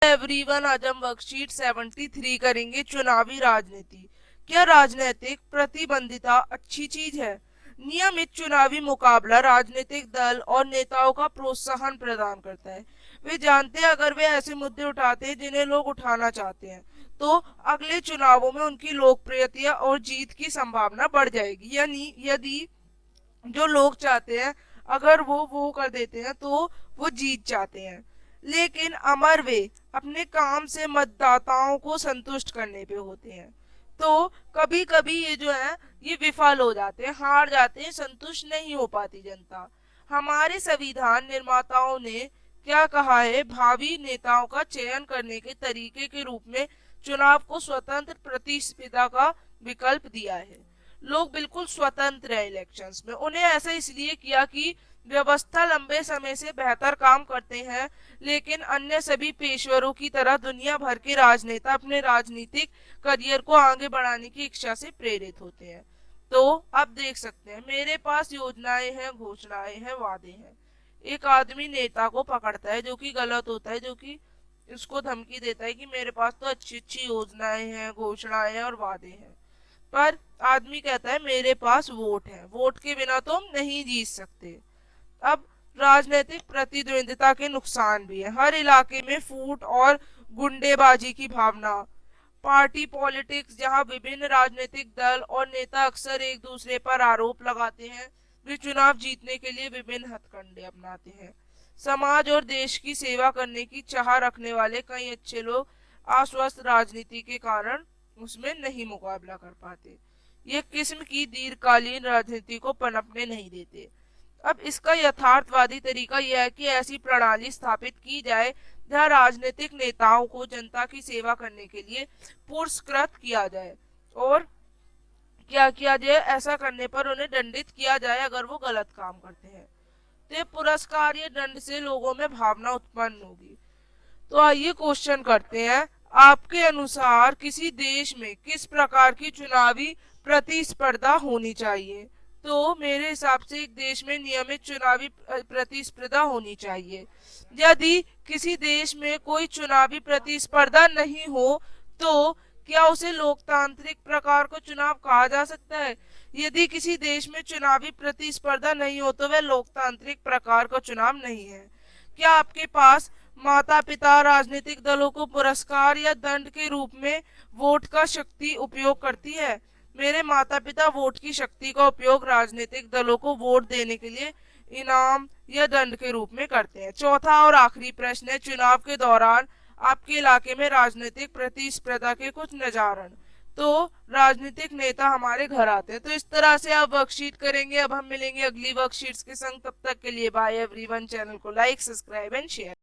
Everyone, आज हम worksheet 73 करेंगे, चुनावी राजनीति। क्या राजनीतिक प्रतिद्वंदिता अच्छी चीज है? नियमित चुनावी मुकाबला राजनीतिक दल और नेताओं का प्रोत्साहन प्रदान करता है। वे जानते हैं अगर वे ऐसे मुद्दे उठाते हैं जिन्हें लोग उठाना चाहते हैं, तो अगले चुनावों में उनकी लोकप्रियता और जीत की संभावना बढ़ जाएगी। यानी यदि जो लोग चाहते हैं अगर वो कर देते हैं तो वो जीत जाते हैं। लेकिन अमर वे अपने काम से मतदाताओं को संतुष्ट करने पे होते हैं, तो कभी कभी ये जो है ये विफल हो जाते हैं, हार जाते हैं, संतुष्ट नहीं हो पाती जनता। हमारे संविधान निर्माताओं ने क्या कहा है? भावी नेताओं का चयन करने के तरीके के रूप में चुनाव को स्वतंत्र प्रतिस्पर्धा का विकल्प दिया है। लोग बिल्कुल स्वतंत्र है इलेक्शंस में। उन्हें ऐसा इसलिए किया कि व्यवस्था लंबे समय से बेहतर काम करते हैं, लेकिन अन्य सभी पेशवरों की तरह दुनिया भर के राजनेता अपने राजनीतिक करियर को आगे बढ़ाने की इच्छा से प्रेरित होते हैं। तो अब देख सकते हैं, मेरे पास योजनाएं हैं, घोषणाएं हैं, वादे हैं। एक आदमी नेता को पकड़ता है जो कि गलत होता है, जो कि उसको धमकी देता है कि मेरे पास तो अच्छी अच्छी योजनाएं हैं, घोषणाएं हैं और वादे हैं। पर आदमी कहता है मेरे पास वोट है, वोट के बिना तो हम नहीं जीत सकते। अब राजनीतिक प्रतिद्वंदिता के नुकसान भी है। हर इलाके में फूट और गुंडेबाजी की भावना, पार्टी पॉलिटिक्स, जहां विभिन्न राजनीतिक दल और नेता अक्सर एक दूसरे पर आरोप लगाते हैं, वे चुनाव जीतने के लिए विभिन्न हथकंडे अपनाते हैं। समाज और देश की सेवा करने की चाह रखने वाले कई अच्छे लोग अस्वस्थ राजनीति के कारण उसमें नहीं मुकाबला कर पाते। ये किस्म की दीर्घकालीन राजनीति को पनपने नहीं देते। अब इसका यथार्थवादी तरीका यह है कि ऐसी प्रणाली स्थापित की जाए जहां राजनीतिक नेताओं को जनता की सेवा करने के लिए पुरस्कृत किया जाए, और क्या किया जाए, ऐसा करने पर उन्हें दंडित किया जाए अगर वो गलत काम करते हैं। तो ये पुरस्कार, ये दंड से लोगों में भावना उत्पन्न होगी। तो आइए क्वेश्चन करते हैं, आपके अनुसार किसी देश में किस प्रकार की चुनावी प्रतिस्पर्धा होनी चाहिए? तो मेरे हिसाब से एक देश में नियमित चुनावी प्रतिस्पर्धा होनी चाहिए। यदि किसी देश में कोई चुनावी प्रतिस्पर्धा नहीं हो तो क्या उसे लोकतांत्रिक प्रकार का चुनाव कहा जा सकता है? यदि किसी देश में चुनावी प्रतिस्पर्धा नहीं हो तो वह लोकतांत्रिक प्रकार का चुनाव नहीं है। क्या आपके पास माता पिता राजनीतिक दलों को पुरस्कार या दंड के रूप में वोट का शक्ति उपयोग करती है? मेरे माता पिता वोट की शक्ति का उपयोग राजनीतिक दलों को वोट देने के लिए इनाम या दंड के रूप में करते हैं। चौथा और आखिरी प्रश्न है, चुनाव के दौरान आपके इलाके में राजनीतिक प्रतिस्पर्धा के कुछ नजारण। तो राजनीतिक नेता हमारे घर आते हैं। तो इस तरह से आप वर्कशीट करेंगे। अब हम मिलेंगे अगली वर्कशीट्स के संग। तब तक के लिए बाय एवरीवन। चैनल को लाइक, सब्सक्राइब एंड शेयर।